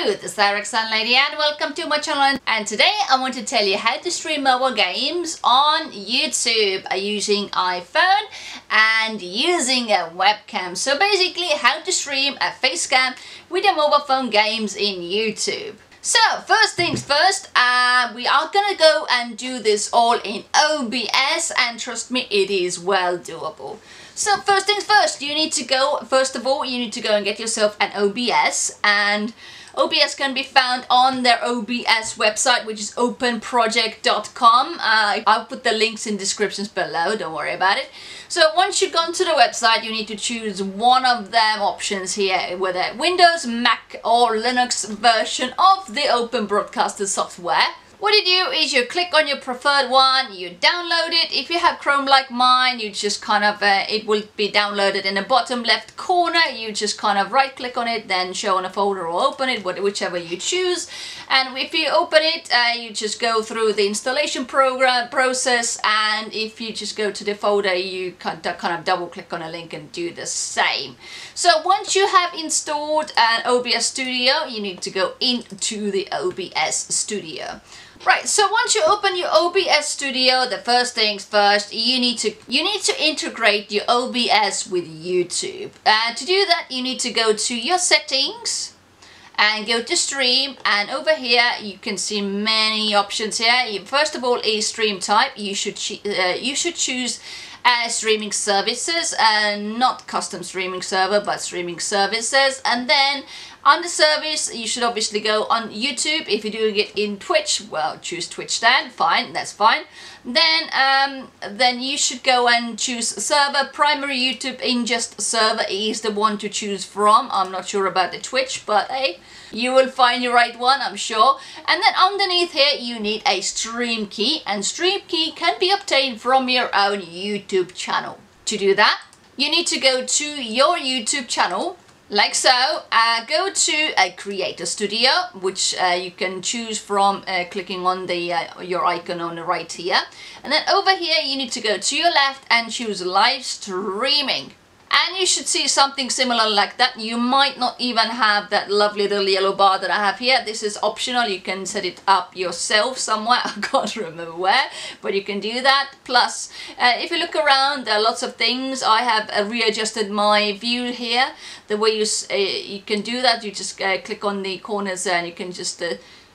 Hello, this is Eric Lady and welcome to my channel, and today I want to tell you how to stream mobile games on YouTube using iPhone and using a webcam. So basically how to stream a face cam with your mobile phone games in YouTube. So first things first, we are gonna go and do this all in OBS, and trust me, it is well doable. So first things first, first of all you need to go and get yourself an OBS, and OBS can be found on their OBS website, which is openproject.com. I'll put the links in descriptions below, don't worry about it. So once you've gone to the website, you need to choose one of them options here, whether Windows, Mac or Linux version of the Open Broadcaster software. What you do is you click on your preferred one, you download it. If you have Chrome like mine, you just kind of, it will be downloaded in the bottom left corner. You just kind of right click on it, then show on a folder or open it, whichever you choose. And if you open it, you just go through the installation process, and if you just go to the folder, you kind of double click on a link and do the same. So once you have installed an OBS Studio, you need to go into the OBS Studio. Right, so once you open your OBS Studio, the first things first, you need to integrate your OBS with YouTube. To do that, you need to go to your settings and go to stream, and over here you can see many options here. First of all is stream type. You should choose streaming services, and not custom streaming server, but streaming services. And then on the service, you should obviously go on YouTube. If you're doing it in Twitch, well, choose Twitch then, fine, that's fine. Then you should go and choose server. Primary YouTube ingest server is the one to choose from. I'm not sure about the Twitch, but hey, you will find your right one, I'm sure. And then underneath here, you need a stream key, and stream key can be obtained from your own YouTube channel. To do that, you need to go to your YouTube channel, like so. Go to a Creator Studio, which you can choose from clicking on the your icon on the right here. And then over here, you need to go to your left and choose live streaming. And you should see something similar like that. You might not even have that lovely little yellow bar that I have here. This is optional. You can set it up yourself somewhere. I can't remember where, but you can do that. Plus, if you look around, there are lots of things. I have readjusted my view here. The way you can do that, you just click on the corners and you can just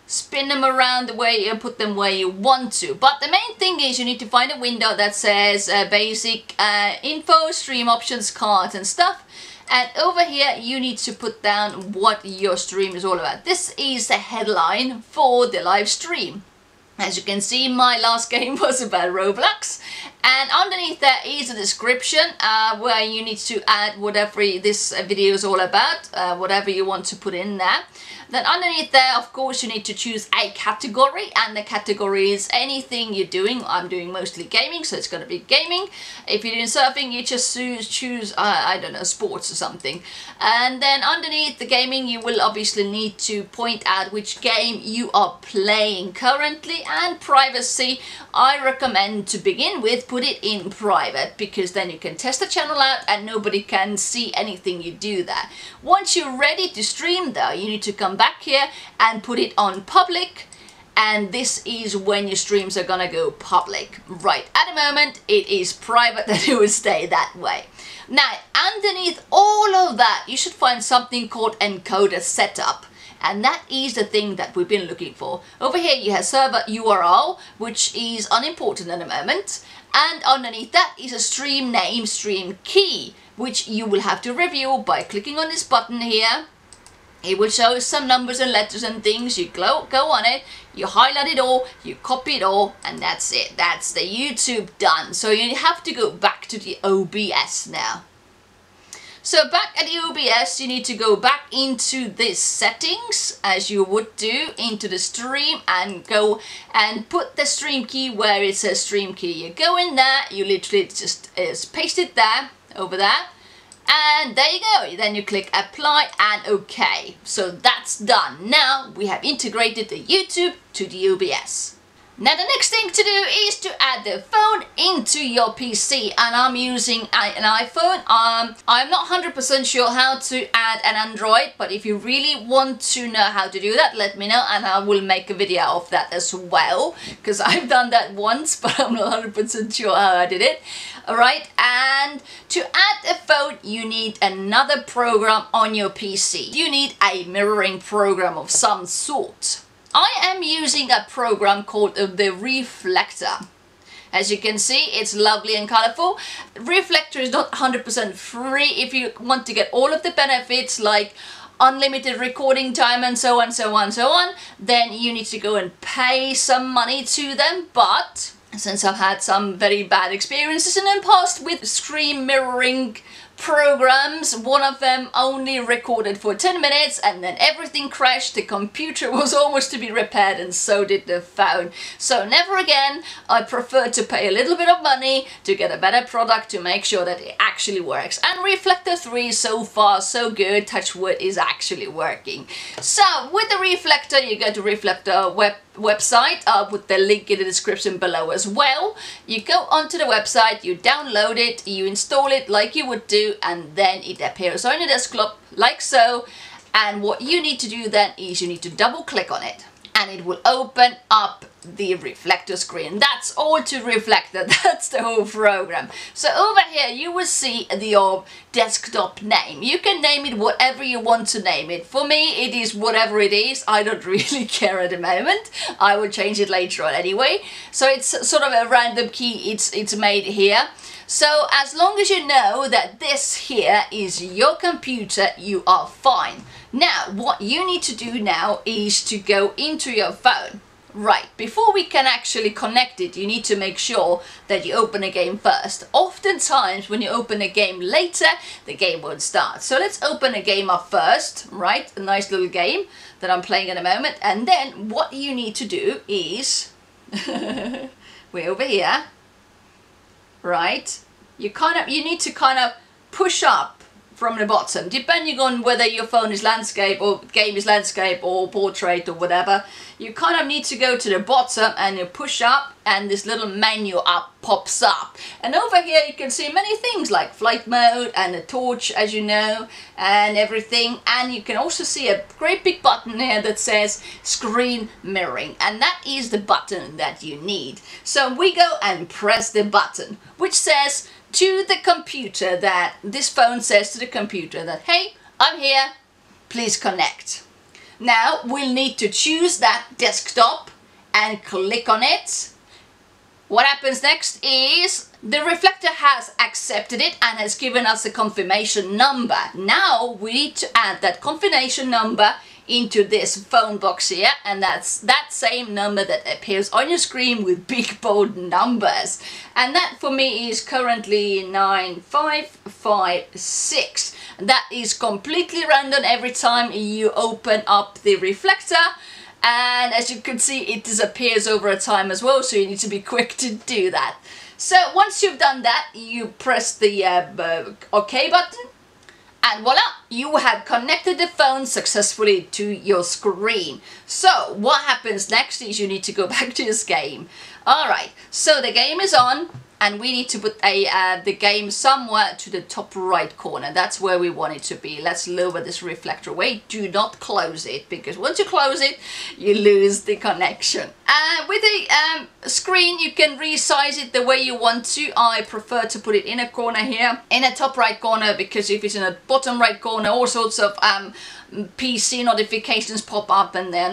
spin them around the way and put them where you want to. But the main thing is you need to find a window that says basic info, stream options, cards and stuff. And over here you need to put down what your stream is all about. This is the headline for the live stream. As you can see, my last game was about Roblox, and underneath there is a description where you need to add whatever this video is all about, whatever you want to put in there. Then underneath there, of course, you need to choose a category, and the category is anything you're doing. I'm doing mostly gaming, so it's going to be gaming. If you're doing surfing, you just choose I don't know, sports or something. And then underneath the gaming, you will obviously need to point out which game you are playing currently. And privacy, I recommend to begin with, put it in private, because then you can test the channel out and nobody can see anything you do there. Once you're ready to stream though, you need to come back here and put it on public, and this is when your streams are gonna go public. Right, at the moment it is private, and it will stay that way. Now underneath all of that, you should find something called Encoder Setup. And that is the thing that we've been looking for. Over here you have server URL, which is unimportant at the moment. And underneath that is a stream name, stream key, which you will have to review by clicking on this button here. It will show some numbers and letters and things. You go on it, you highlight it all, you copy it all, and that's it. That's the YouTube done. So you have to go back to the OBS now. So back at the OBS, you need to go back into this settings, as you would do, into the stream, and go and put the stream key where it says stream key. You go in there, you literally just paste it there, over there, and there you go. Then you click apply and OK. So that's done. Now we have integrated the YouTube to the OBS. Now the next thing to do is to add the phone into your PC, and I'm using an iPhone. I'm not 100% sure how to add an Android, but if you really want to know how to do that, let me know and I will make a video of that as well, because I've done that once but I'm not 100% sure how I did it. Alright, and to add a phone you need another program on your PC. You need a mirroring program of some sort. I am using a program called the Reflector. As you can see, it's lovely and colorful. Reflector is not 100% free. If you want to get all of the benefits like unlimited recording time and so on, so on, so on, then you need to go and pay some money to them. But since I've had some very bad experiences in the past with screen mirroring programs, one of them only recorded for 10 minutes and then everything crashed. The computer was almost to be repaired and so did the phone. So never again. I prefer to pay a little bit of money to get a better product to make sure that it actually works. And Reflector 3 so far so good, touch wood, is actually working. So with the Reflector you go to Reflector website. I'll put the link in the description below as well. You go onto the website, you download it, you install it like you would do, and then it appears on your desktop like so. And what you need to do then is you need to double click on it and it will open up the Reflector screen. That's all to Reflector. That's the whole program. So over here you will see your desktop name. You can name it whatever you want to name it. For me it is whatever it is. I don't really care at the moment. I will change it later on anyway. So it's sort of a random key it's made here. So as long as you know that this here is your computer, you are fine. Now what you need to do now is to go into your phone. Right, before we can actually connect it, you need to make sure that you open a game first. Oftentimes when you open a game later, the game won't start. So let's open a game up first, right? A nice little game that I'm playing at the moment. And then what you need to do is, we're over here, right? You need to kind of push up from the bottom, depending on whether your phone is landscape or game is landscape or portrait or whatever. You kind of need to go to the bottom and you push up and this little menu up pops up. And over here you can see many things like flight mode and a torch, as you know, and everything. And you can also see a great big button here that says screen mirroring, and that is the button that you need. So we go and press the button which says to the computer, that this phone says to the computer that, hey, I'm here, please connect. Now we'll need to choose that desktop and click on it. What happens next is the Reflector has accepted it and has given us a confirmation number. Now we need to add that confirmation number into this phone box here, and that's that same number that appears on your screen with big bold numbers, and that for me is currently 9556. That is completely random every time you open up the Reflector, and as you can see it disappears over a time as well, so you need to be quick to do that. So once you've done that, you press the OK button. And voila, you have connected the phone successfully to your screen. So what happens next is you need to go back to this game. Alright, so the game is on and we need to put the game somewhere to the top right corner. That's where we want it to be. Let's lower this Reflector away. Do not close it, because once you close it, you lose the connection. With the screen, you can resize it the way you want to. I prefer to put it in a corner here, in a top right corner, because if it's in a bottom right corner, all sorts of PC notifications pop up and they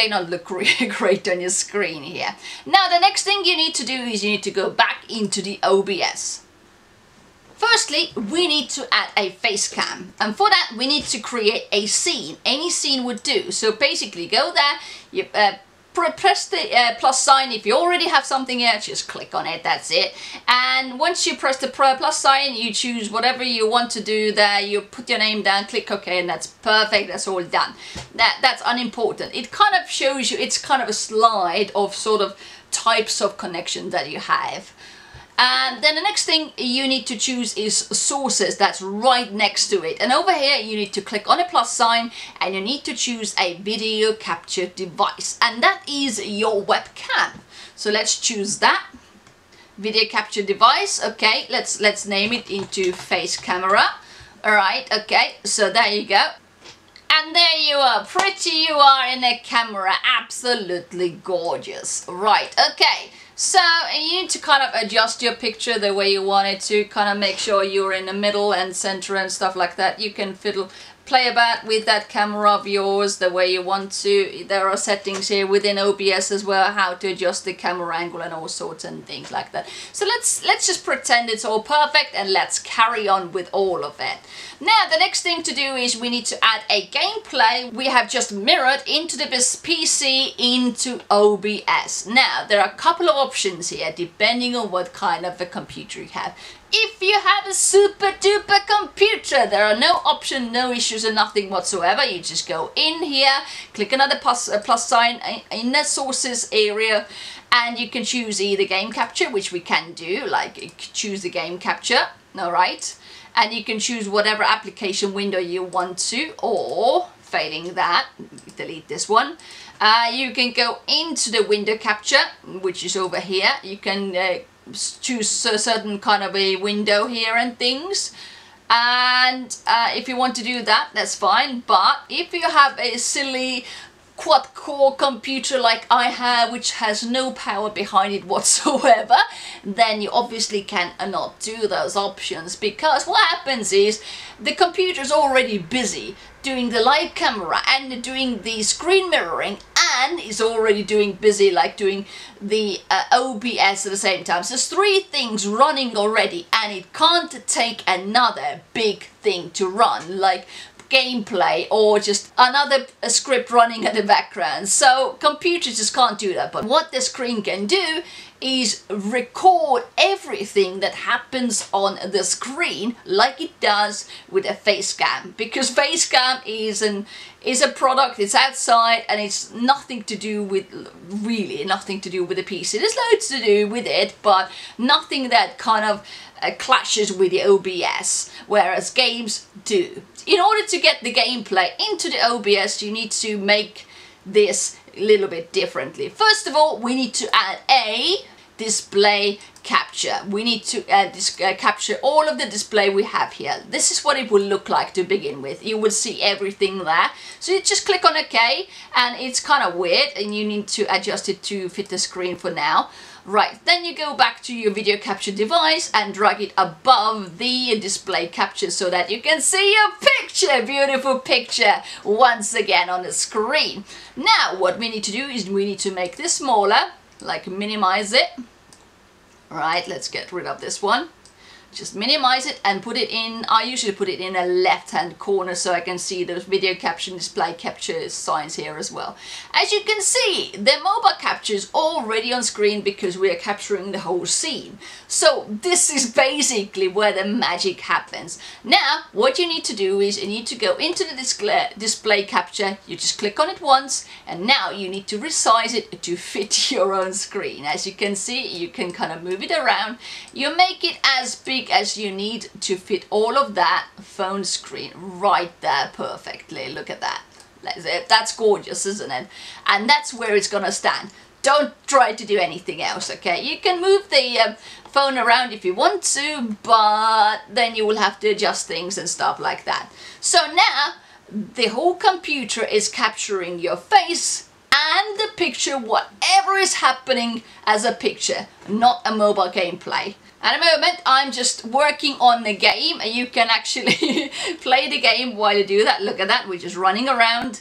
don't look really great on your screen here. Now the next thing you need to do is you need to go back into the OBS. Firstly, we need to add a face cam, and for that we need to create a scene. Any scene would do. So basically go there, you press the plus sign. If you already have something here, just click on it, that's it. And once you press the plus sign, you choose whatever you want to do there, you put your name down, click OK, and that's perfect. That's all done. That's unimportant. It kind of shows you, it's kind of a slide of sort of types of connection that you have. And then the next thing you need to choose is sources. That's right next to it. And over here you need to click on a plus sign and you need to choose a video capture device. And that is your webcam. So let's choose that. Video capture device. Okay, let's name it into face camera. Alright, okay, so there you go. And there you are, pretty you are in a camera, absolutely gorgeous. Right, okay, so you need to kind of adjust your picture the way you want it to, kind of make sure you're in the middle and center and stuff like that. You can play about with that camera of yours the way you want to. There are settings here within OBS as well, how to adjust the camera angle and all sorts and things like that. So let's just pretend it's all perfect and let's carry on with all of it. Now the next thing to do is we need to add a gameplay we have just mirrored into the PC into OBS. Now there are a couple of options here depending on what kind of a computer you have. If you have a super duper computer, there are no options, no issues and nothing whatsoever. You just go in here, click another plus sign in the sources area, and you can choose either game capture, which we can do, like choose the game capture, alright, and you can choose whatever application window you want to, or failing that, delete this one. You can go into the window capture, which is over here. You can choose a certain kind of a window here and things, and if you want to do that, that's fine. But if you have a silly quad-core computer like I have, which has no power behind it whatsoever, then you obviously cannot do those options, because what happens is the computer is already busy doing the live camera and doing the screen mirroring, and is already busy like doing the OBS at the same time. So there's three things running already, and it can't take another big thing to run, like gameplay or just another script running in the background. So computers just can't do that. But what the screen can do is record everything that happens on the screen like it does with a face cam, because face cam is a product, it's outside, and it's nothing to do with, really nothing to do with the PC. There's loads to do with it, but nothing that kind of clashes with the OBS, whereas games do. In order to get the gameplay into the OBS, you need to make this a little bit differently. First of all, we need to add a display capture. We need to capture all of the display we have here. This is what it will look like to begin with. You will see everything there. So you just click on OK, and it's kind of weird, and you need to adjust it to fit the screen for now. Right, then you go back to your video capture device and drag it above the display capture so that you can see your picture, beautiful picture, once again on the screen. Now what we need to do is we need to make this smaller, like minimize it. Right, let's get rid of this one. Just minimize it and put it in, I usually put it in a left hand corner so I can see those video capture and display capture signs here as well. As you can see, the mobile capture is already on screen because we are capturing the whole scene. So this is basically where the magic happens. Now what you need to do is you need to go into the display capture, you just click on it once, and now you need to resize it to fit your own screen. As you can see, you can kind of move it around, you make it as big as you need to fit all of that phone screen right there perfectly. Look at that. That's gorgeous, isn't it? And that's where it's gonna stand. Don't try to do anything else, okay? You can move the phone around if you want to, but then you will have to adjust things and stuff like that. So now the whole computer is capturing your face and the picture, whatever is happening as a picture, not a mobile gameplay. At the moment, I'm just working on the game, and you can actually play the game while you do that. Look at that, we're just running around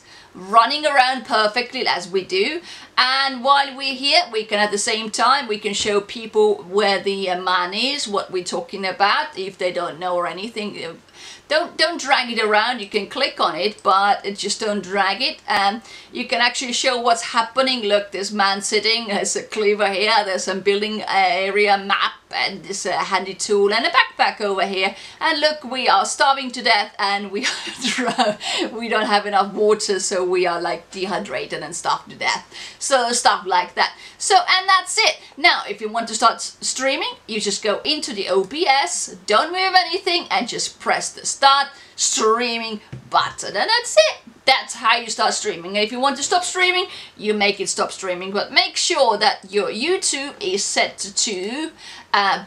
perfectly as we do. And while we're here, we can at the same time, we can show people where the man is, what we're talking about, if they don't know or anything. Don't drag it around, you can click on it, but just don't drag it. And you can actually show what's happening. Look, this man sitting, there's a cleaver here, there's some building area map and this handy tool and a backpack over here. And look, we are starving to death, and we don't have enough water, so we are like dehydrated and starved to death. So stuff like that. So, and that's it. Now, if you want to start streaming, you just go into the OBS, don't move anything, and just press the start streaming button, and that's it. That's how you start streaming. And if you want to stop streaming, you make it stop streaming, but make sure that your YouTube is set to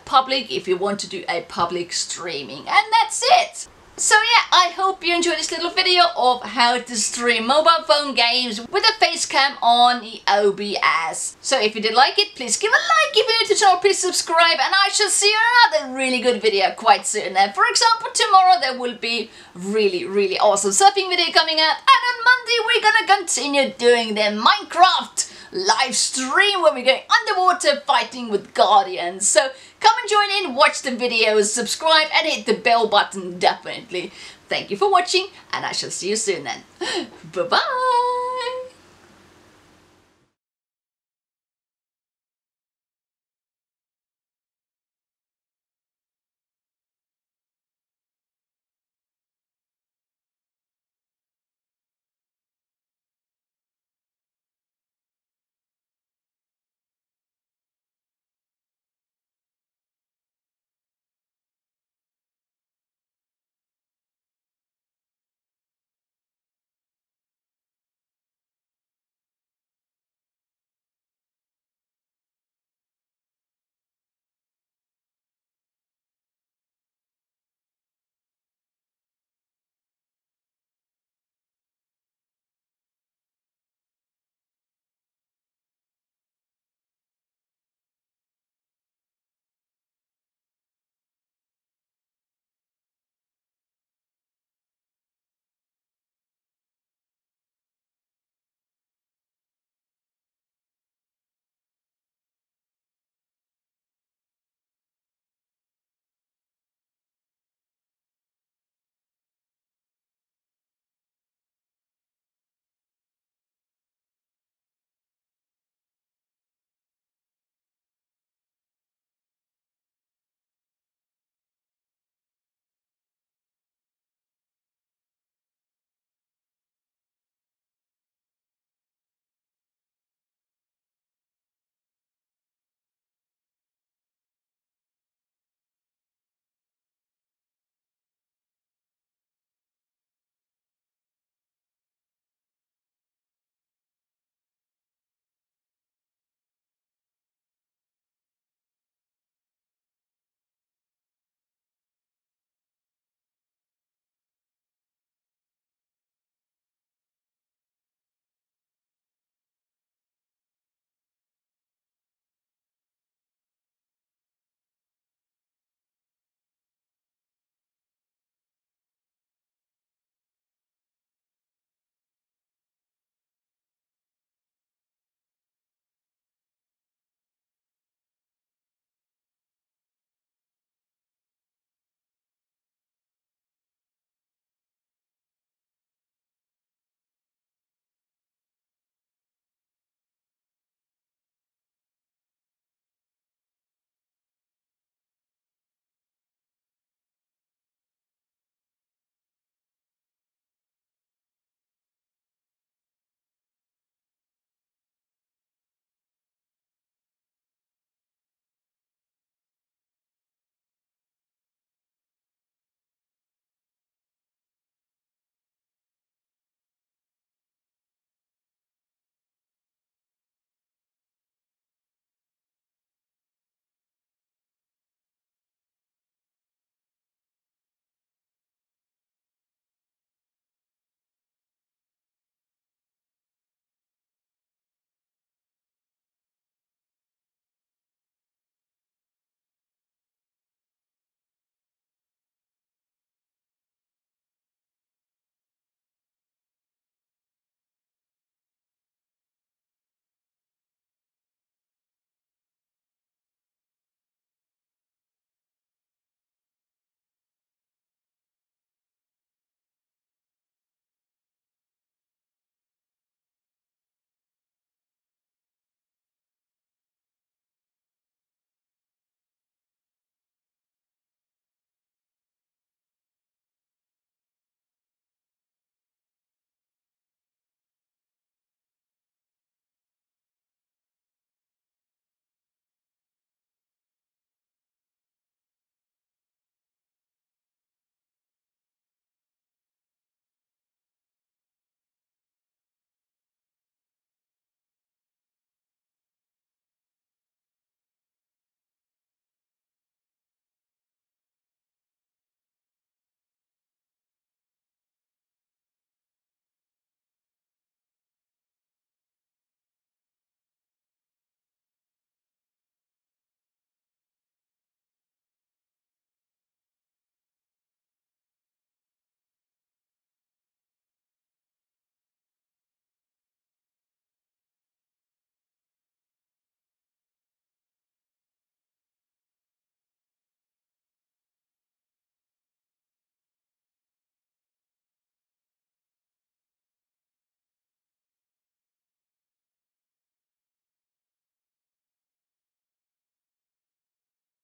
public if you want to do a public streaming, and that's it. So yeah, I hope you enjoyed this little video of how to stream mobile phone games with a face cam on the OBS. So if you did like it, please give a like. If you're new to the channel, please subscribe, and I shall see you in another really good video quite soon. And for example, tomorrow there will be really awesome surfing video coming out, and on Monday we're gonna continue doing the Minecraft live stream where we're going underwater fighting with guardians. So come and join in, watch the videos, subscribe, and hit the bell button definitely. Thank you for watching, and I shall see you soon then. Bye bye.